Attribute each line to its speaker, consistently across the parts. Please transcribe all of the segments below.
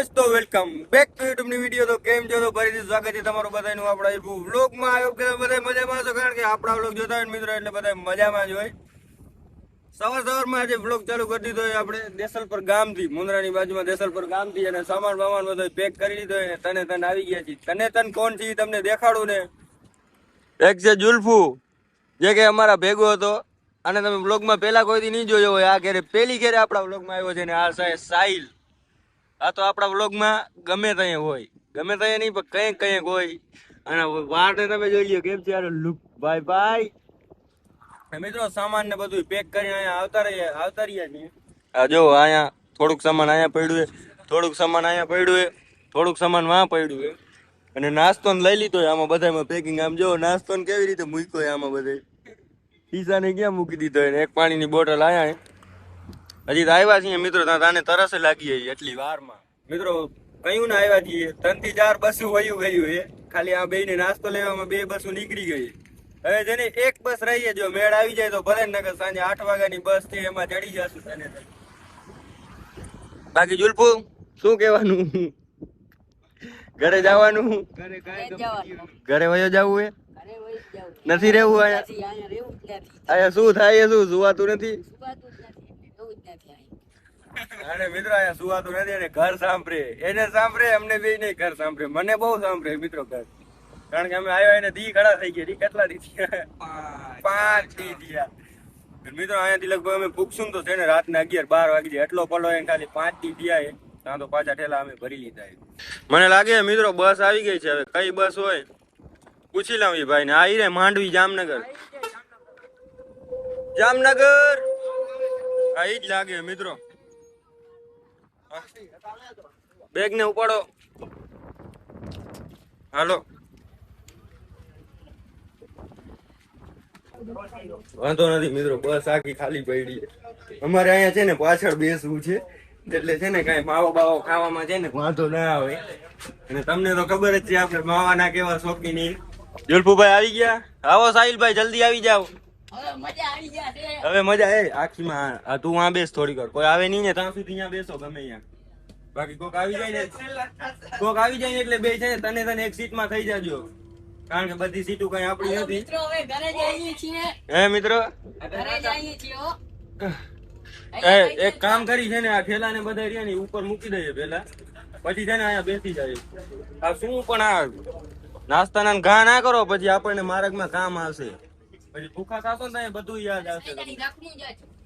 Speaker 1: Guys તો welcome back to YouTube ની video. તો કેમ છો? તો ફરીથી સ્વાગત છે તમારું બધાનું આપણા વ્લોગ માં. આવ્યો કે બધા મજામાં છો? કારણ કે આપણા વ્લોગ જોતા હોય મિત્રો એટલે બધા મજામાં જ હોય. સવારમાં આજે વ્લોગ ચાલુ કરી દીધો હોય આપણે દેસલપર ગામથી, મુંદ્રાની બાજુમાં દેસલપર ગામથી, અને સામાન બધો પેક કરી લીધો હોય. તને આવી ગયા છે. તને કોણ છે તમને દેખાડું ને. એક છે જુલ્ફુ, જે કે અમારા ભેગો હતો, અને તમે વ્લોગમાં પેલા કોઈથી નહીં જોયો હોય. આ ઘેરે પેલી ઘેરે આપણા વ્લોગમાં આવ્યો છે. ને આ સાહિલ, આ તો આપણા વ્લોગમાં ગમે ત્યાં હોય, ગમે ત્યાં નહીં પણ કંઈક હોય. અને વારને તમે જોઈ લ્યો કેમ છે યાર લુક. ભાઈ મિત્રો સામાન ને બધું પેક કરીને અહીંયા આવતા રહ્યા છીએ. આ જો અહીંયા થોડુંક સામાન અહીંયા પડ્યું છે, થોડુંક સામાન અહીંયા પડ્યું છે, થોડુંક સામાન વાં પડ્યું છે. અને નાસ્તો લઈ લીધો છે આમાં બધામાં પેકિંગ. આમ જો નાસ્તો કેવી રીતે મૂક્યો છે આમાં બધે. ઈશાને ક્યાં મૂકી દીધો હોય. એક પાણીની બોટલ અહીંયા. હજી તો આવ્યા છીએ મિત્રો, તાને તરસ લાગી જાય એટલી વારમાં. મિત્રો કયું ને આવ્યા છીએ, 3 થી 4 બસો વયું ગયું છે. ખાલી આ બે ને નાસ્તો લેવામાં 2 બસો નીકળી ગઈ. હવે જેને એક બસ રહી, જો મેળ આવી જાય તો ભલે, નગર સાંજે 8 વાગ્યાની બસ છે એમાં ચડી જશું. તને બાકી જુલ્ફુ શું કહેવાનું? ઘરે જવાનું? ઘરે વયો જવું હે? નથી રહેવું અહીંયા? શું થાય? શું સુવાતું નથી? અરે મિત્રો અહીંયા સુવાતું નથી. અને ઘર સાંભળે, એને સાંભળે, અમને બે નહીં ઘર સાંભળે. મને બહુ સાંભળે મિત્રો ઘર. કારણ કે અમે આવ્યા એને દી ઘડા થઈ ગયા. કેટલા દી થયા? 5 દી થયા મિત્રો. અહીંયાથી લગભગ અમે પૂછશું તો છે ને રાતના 11-12 વાગી જાય. એટલો પલો એને ખાલી 5 દી થયા. ત્યાં તો પાછા ઠેલા અમે ભરી લીધા. મને લાગે મિત્રો બસ આવી ગઈ છે. હવે કઈ બસ હોય પૂછી લઉં એ ભાઈ ને. આ રે માંડવી જામનગર હા ઈ જ લાગે મિત્રો. બેગ ને ઉપાડો, હાલો. વાંધો નથી મિત્રો, બસ આખી ખાલી પડી. અમારે અહીંયા છે ને પાછળ બેસવું છે, એટલે છે ને કઈ માવો બાવો ખાવામાં છે ને વાંધો ના આવે. અને તમને તો ખબર જ છે આપણે માવાના કેવા શોખીન. જુલ્ફુભાઈ આવી ગયા? આવો સાહિલભાઈ જલ્દી આવી જાવ. હવે મજા આખીમાં. તું આ બેસ થોડી વાર, કોઈ આવે નહીં ને ત્યાં સુધી અહીંયા બેસો ગમે અહીંયા. બાકી કોક આવી જાય ને એટલે બે છે ને તને એક સીટમાં થઈ જાજો. કારણ કે બધી સીટો કઈ આપણી નથી. હે મિત્રો એક કામ કરી છે ને, આ ઠેલા ને બધા રહ્યા ને ઉપર મૂકી દઈએ પેલા, પછી છે ને અહીંયા બેસી જાય. આ શું પણ આ નાસ્તાના ઘા ના કરો, પછી આપણને માર્ગમાં કામ આવશે. પછી ભૂખા થશો ને બધું યાદ આવશે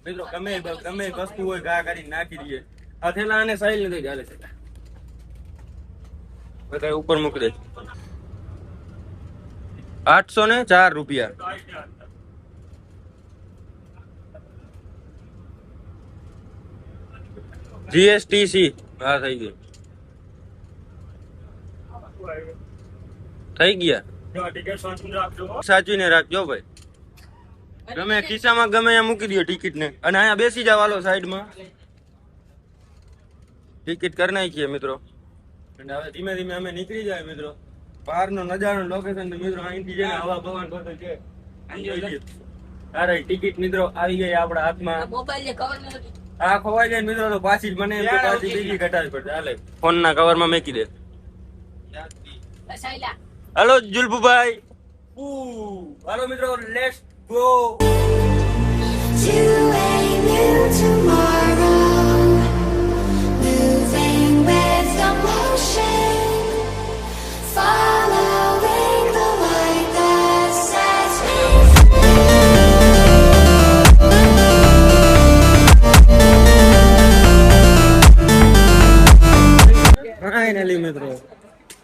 Speaker 1: મિત્રો. ગમે વસ્તુ હોય ઘા કરીને નાખી દઈએ. આ થેલા અને સાઈલ નથી ચાલે છે, બધા ઉપર મૂકી દે. 804 રૂપિયા. GSTC હા થઈ ગઈ. સાચવીને રાખજો ભાઈ. ગમે ખિસ્સામાં ગમે અહીંયા મૂકી દો ટિકિટ ને, અને અહીંયા બેસી જાવ. હાલો સાઈડમાં ટિકિટ કરી નાખીએ મિત્રો. અને હવે ધીમે ધીમે અમે નીકળી જાય મિત્રો. બહારનો નજારો લોકેશન મિત્રો અહીંથી છે ને હવા પવન બધું છે. અરે ટિકિટ મિત્રો આવી ગઈ આપણા હાથમાં. આ ખોવાઈ જાય મિત્રો તો પાછી મને પાછી બીજી કટાવી પડે. હાલે ફોન ના કવર માં મેકી દે. હાલો જુલ્ફુભાઈ. હાલો મિત્રો, લેટ્સ ગો. ફાઇનલી મિત્રો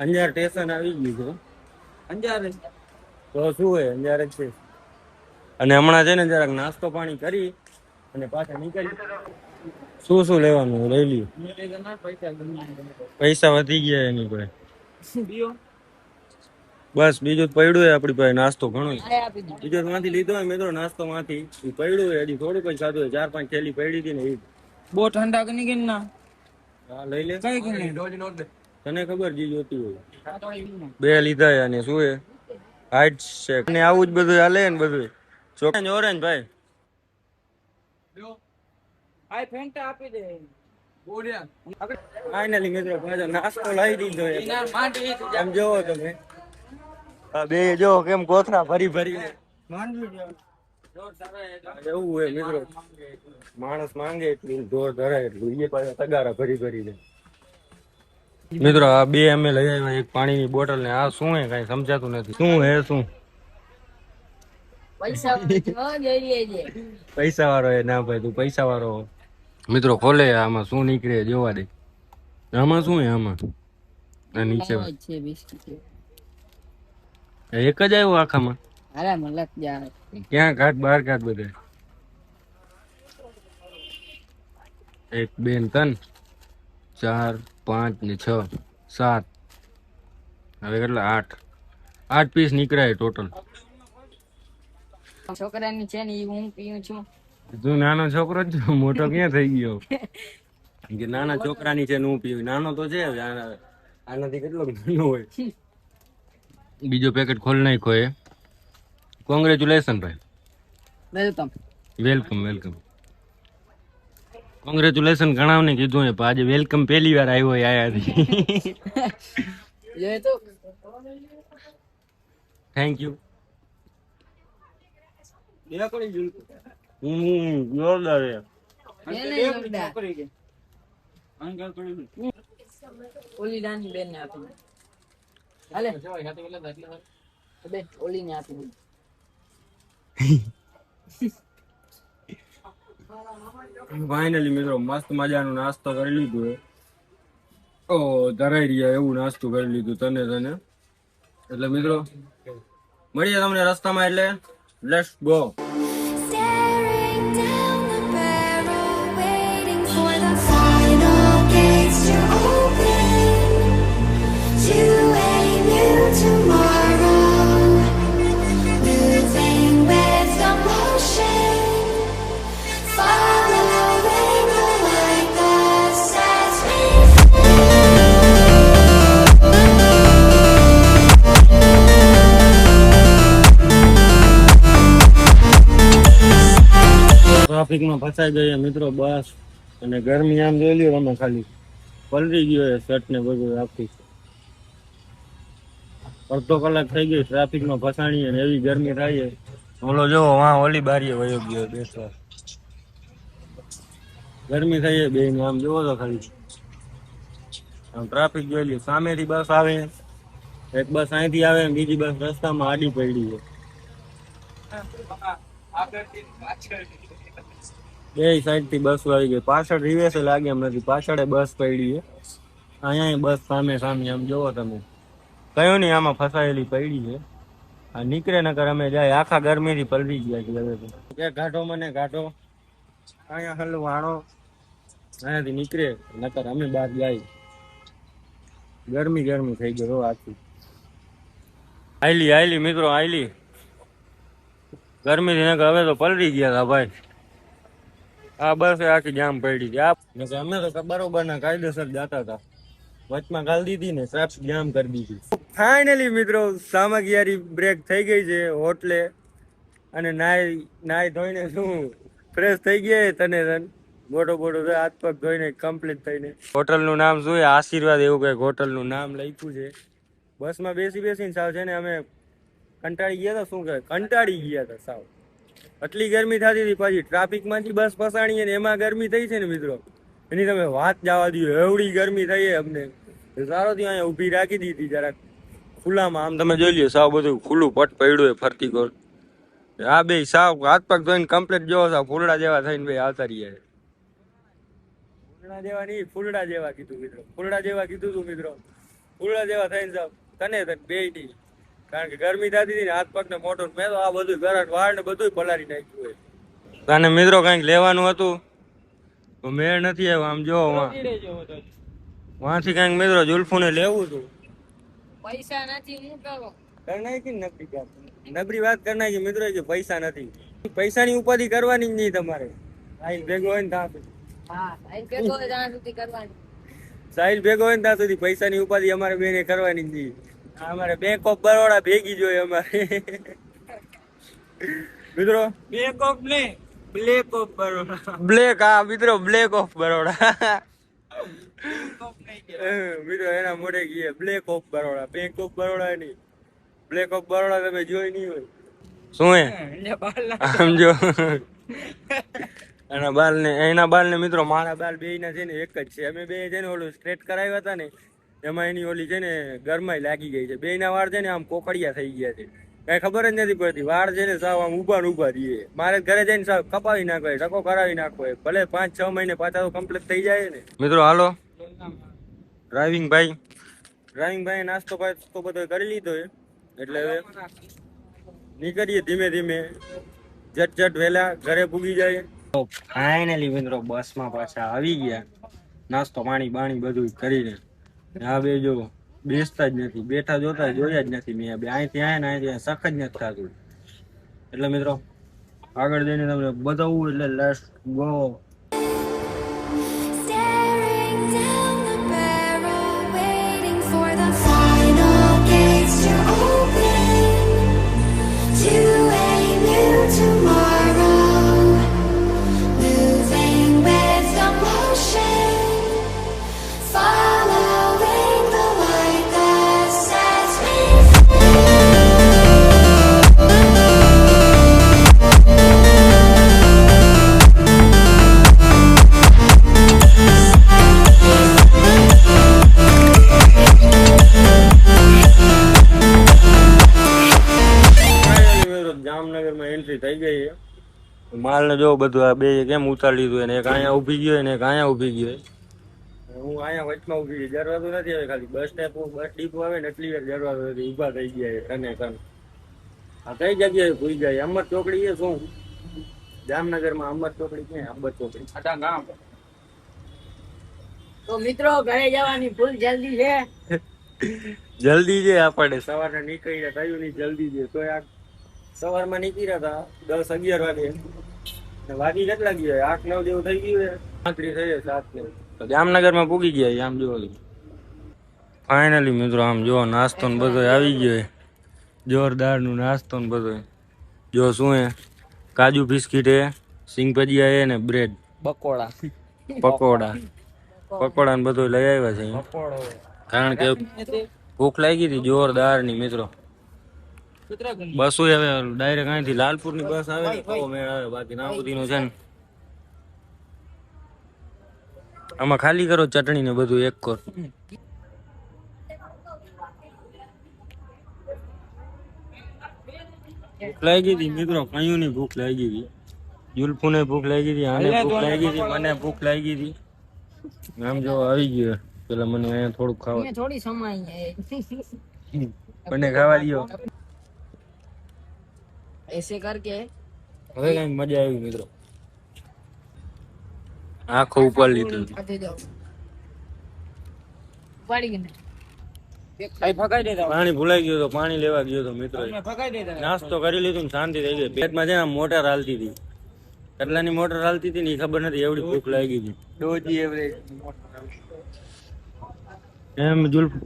Speaker 1: અંજાર સ્ટેશન આવી ગયું છે. અંજાર તો શું હોય, અંજાર જ છે. અને હમણાં છે ને જરાક નાસ્તો પાણી કરી અને પાછા નીકળી. શું લેવાનું લઈ લ્યું. પૈસા વધી ગયા એની પાસે. બસ બીજું પડ્યું હોય આપડી પાસે. નાસ્તો ઘણો બીજો માંથી લીધો હોય મિત્રો. નાસ્તો માંથી પડ્યું હોય. હજી થોડુંક જ ખાધું હોય. 4-5 થેલી પડી હતી ને એ બહુ ઠંડા કરી કે ના. હા લઈ લે. તને ખબર જી જોતી હોય. 2 લીધા અને શું હે હાઈટ છે ને આવું જ બધું હાલે ને બધું. ઓરેન્જ ભાઈ
Speaker 2: આઈ ફેન્ટા આપી દે.
Speaker 1: ફાઇનલી મિત્રો પાછો નાસ્તો લઈ દીધો આમ જોવો તમે આ બે જો કેમ કોથળા ભરી ભરીને એવું હોય મિત્રો માણસ માંગે એટલું ઢોર ધરાય એટલું એ પાછા તગારા ભરી ભરીને મિત્રો આ બે અમે લઈ આવ્યા એક પાણીની બોટલ ને આ શું હે કઈ સમજાતું નથી શું હે શું પૈસા વાળો હે ના ભાઈ તું પૈસા વાળો મિત્રો ખોલે આમાં શું નીકળે જોવા દે આમાં શું હે આમાં આ નીચે એક જ આવ્યો આખામાં ક્યાં કાઢ બહાર કાઢ બધે 1 2 3 4 5 ને 6 7 હવે કેટલા 8 પીસ નીકળાય ટોટલ
Speaker 2: છોકરાની છે ને હું પીઉં છું
Speaker 1: તું નાનો છોકરો જ છો, મોટો ક્યાં થઈ ગયો કે નાના છોકરાની છે ને હું પીવું નાનો તો છે આનાથી કેટલો નાનો હોય બીજો પેકેટ ખોલ નાખ્યો એ કોંગ્રેચ્યુલેશન ભાઈ
Speaker 2: વેલકમ
Speaker 1: વેલકમ કોંગ્રેચ્યુલેશન ઘણાને કીધું પણ આજે વેલકમ પહેલી વાર આવ્યો આયાથી થેન્ક યુ જોરદાર
Speaker 2: ઓલી નાની બેન ને આપી હાલે બેન ઓલી ને આપી
Speaker 1: ફાઇનલી મિત્રો મસ્ત મજાનો નાસ્તો કરી લીધો ઓ ધરાઈ રહ્યા એવું નાસ્તો કરી લીધું તને એટલે મિત્રો મળીએ તમને રસ્તામાં એટલે લેટ્સ ગો ટ્રાફિકમાં ફસાઈ ગયા મિત્રો બસ અને ગરમી આમ જોઈ લ્યો તમે ખાલી પલરી ગયો શર્ટ ને બધું આખી અડધો કલાક થઈ ગઈ ટ્રાફિકમાં ફસાણી અને એવી ગરમી થાય ઓલો જો વાં ઓલી બારીએ વયો ગયો બેસવા ગરમી થઈ બે ને આમ જોવો તો ખાલી આમ ટ્રાફિક જોઈ લ્યો સામેથી બસ આવે એક બસ અહીંથી આવે બીજી બસ રસ્તામાં આડી પડી છે બે સાઈડ થી બસ આવી ગઈ પાછળ રિવેસ લાગે એમ નથી પાછળ બસ પડી છે અહીંયા બસ સામે આમ જોવો તમે કયો નહીં આમાં ફસાયેલી પડી છે આ નીકળે નકર અમે જાય આખા ગરમી થી પલરી ગયા છે ઘાટો મને ઘાટો અહીંયા હલવો આણો અહીંયાથી નીકળે નકર અમે બહાર જાય ગરમી થઈ ગયો આખી આયલી મિત્રો આયલી ગરમી થી નકર હવે તો પલરી ગયા હતા ભાઈ આ બસ આખી જામ પડી હતી અમે તો બરોબર ના કાયદેસર જતા હતા વચમાં ગાલ દીધી ને ટ્રાફિક જામ કરી દીધી ફાઇનલી મિત્રો સામગિયારી બ્રેક થઈ ગઈ છે હોટલે અને નાઈ ધોઈને શું ફ્રેશ થઈ ગયા તને મોટો હાથ પગ ધોઈને કમ્પ્લીટ થઈને હોટલનું નામ શું આશીર્વાદ એવું કઈક હોટલનું નામ લખ્યું છે બસમાં બેસીને સાવ છે ને અમે કંટાળી ગયા હતા શું કહે કંટાળી ગયા હતા સાવ આટલી ગરમી થતી હતી પછી ટ્રાફિકમાંથી બસ ફસાણી અને એમાં ગરમી થઈ છે ને મિત્રો એની તમે વાત જવા દો એવડી ગરમી થઈ અમને સારો થી અહીંયા ઊભી રાખી દીધી જરાક ખુલ્લામાં આમ તમે જોઈ લો સાવ બધું ખુલ્લું પટ પડ્યું હોય ફરતી કોર આ બે સાવ હાથ પગ ધોઈને કમ્પ્લીટ જોવો સાવ ફૂલડા જેવા થઈને ભાઈ આવતા રહ્યા ફૂલડા જેવા નહીં ફૂલડા જેવા કીધું મિત્રો ફૂલડા જેવા કીધું તું મિત્રો ફૂલડા જેવા થઈને સાવ તને બે નહીં કારણ કે ગરમી થતી હતી ને હાથ પગ ને મોટો મેં તો આ બધું ગરટ વાળ ને બધું પલારી નાખ્યું હોય તને મિત્રો કઈક લેવાનું હતું તો મેળ નથી આવ્યો આમ જો વાંથી કઈક મિત્રો જુલ્ફુ ને લેવું હતું
Speaker 2: પૈસા નથી હું કરો
Speaker 1: કરી નાખી નબળી વાત કરી નાખી મિત્રો કે પૈસા નથી પૈસાની ઉપાધિ કરવાની જ નહીં તમારે સાહિલ ભેગો હોય ને ત્યાં સાહિલ ભેગો હોય ને ત્યાં સુધી પૈસાની ઉપાધિ અમારે બેને કરવાની જ નહીં અમારે બેંક ઓફ બરોડા ભેગી જોઈએ અમારે મિત્રો બેંક ઓફ ને બ્લેક ઓફ બરોડા બ્લેક હા મિત્રો બ્લેક ઓફ બરોડા મિત્રો એના મોઢે ગયે black of Baroda, bank of Baroda નહીં, બ્લેક ઓફ બરોડા તમે જોઈ નહીં હોય. શું હે આમ જો એના બાલ ને મિત્રો મારા બાલ બે ના છે ને એક જ છે. અમે બે છે ને ઓલું સ્ટ્રેટ કરાવ્યા હતા ને એમાં એની ઓલી છે ને ગરમાઈ લાગી ગઈ છે. બે ના વાળ છે ને આમ કોકડિયા થઈ ગયા છે, કઈ ખબર જ નથી પડતી. વાળ છે ને સાવ આમ ઉભા ને ઉભા રહીએ. મારે ઘરે જઈને સાવ કપાવી નાખો, ટકો કરાવી નાખો, ભલે 5-6 મહિને પાછા તો કમ્પ્લીટ થઈ જાય ને. મિત્રો હાલો ડ્રાઇવિંગ ભાઈ નાસ્તો તો બધો કરી લીધો એટલે હવે નીકળીએ ધીમે ધીમે, ઝટ વહેલા ઘરે પૂગી જાય. ફાઇનલી મિત્રો બસમાં પાછા આવી ગયા, નાસ્તો પાણી બધું કરીને. આ બે જો બેસતા જ નથી, બેઠા જોતા જોયા જ નથી મેં. બે અહીંથી આયા ને અહીંથી સખ જ નથી થતું. એટલે મિત્રો આગળ જઈને તમને બતાવવું, એટલે let's go.
Speaker 3: Staring down the barrel, waiting for the final gates to open to a new tomorrow. Moving with the motion, following the light that sets me
Speaker 1: જામનગરમાં એન્ટ્રી થઈ ગઈ છે. માલ ને જો બધું આ બે કેમ ઉતારી લીધું, એને એક અહીંયા ઉભી ગયો ને એક અહીંયા ઉભી ગયો. હું અહીંયા વચમાં ઉભી ગઈ, જરવાતું નથી હવે. ખાલી બસ ડીપો આવે ને એટલી વાર જરવાતું નથી, ઊભા થઈ ગયા કને કન. આ કઈ જગ્યાએ ભૂઈ જાય? અમર ચોકડી છે શું? જામનગરમાં અમર ચોકડી ક્યાં? અંબર ચોકડી
Speaker 2: તો મિત્રો ઘરે જવાની ફૂલ જલ્દી છે.
Speaker 1: જલ્દી છે આપણે, સવારે નીકળી થયું નહીં જલ્દી છે. તો આ સવારમાં નીકળ્યા હતા 10-11 વાગે, વાગી કેટલા ગયા? 8-9 જેવું થઈ ગયું. રાત્રિ થઈ 7 તો જામનગરમાં પૂગી ગયા. આમ જો ફાઇનલી મિત્રો આમ જો નાસ્તો ને બધો આવી ગયો, જોરદાર નું નાસ્તો ને બધો. જો શું હે, કાજુ બિસ્કીટ હે, સિંગ ભજીયા હે ને બ્રેડ પકોડા ને બધું લઈ આવ્યા છે. કારણ કે ભૂખ લાગી હતી જોરદાર ની મિત્રો. બસો હવે ડાયરેક્ટ અહીંથી લાલપુર ની બસ આવે ને તો મેળ આવે, બાકી નાબુદી નું છે ને. આમાં ખાલી કરો ચટણી ને બધું એક કોર. ભૂખ લાગી હતી મિત્રો, કયું ની ભૂખ લાગી હતી. જુલ્ફુ ને ભૂખ લાગી હતી, આને ભૂખ લાગી હતી, મને ભૂખ લાગી હતી. આમ જો આવી ગયો પેલા મને અહીંયા થોડુંક ખાવા,
Speaker 2: થોડી સમાઈ
Speaker 1: મને ખાવા દો.
Speaker 2: ऐसे करके
Speaker 1: હવે કઈ મજા આવી મિત્રો. આખો ઉપર લીધું, પાણી ભૂલાઈ ગયું તો પાણી લેવા ગયો તો મિત્રો. નાસ્તો કરી લીધું, શાંતિ થઈ ગઈ. પેટમાં છે ને મોટર હાલતી હતી, કેટલાની મોટર હાલતી હતી ને ખબર નથી, એવડી ભૂખ લાગી હતી. ડોજી એવરેજ એમ જુલ્ફ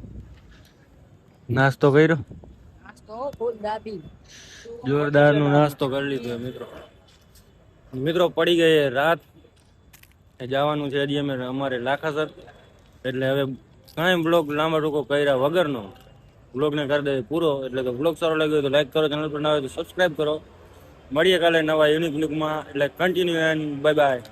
Speaker 1: નાસ્તો કર્યો, જોરદાર નો નાસ્તો કરી લીધો મિત્રો. પડી ગઈ રાત, જવાનું છે હજી અમારે લાખાસર. એટલે હવે કાંઈ બ્લોગ લાંબા ટૂંકો કર્યા વગરનો બ્લોગને કરી દે પૂરો. એટલે કે બ્લોગ સારો લાગ્યો તો લાઈક કરો, ચેનલ પર ના હોય તો સબસ્ક્રાઈબ કરો. મળીએ કાલે નવા યુનિક લુકમાં. એટલે કન્ટિન્યુ એન્ડ બાય બાય.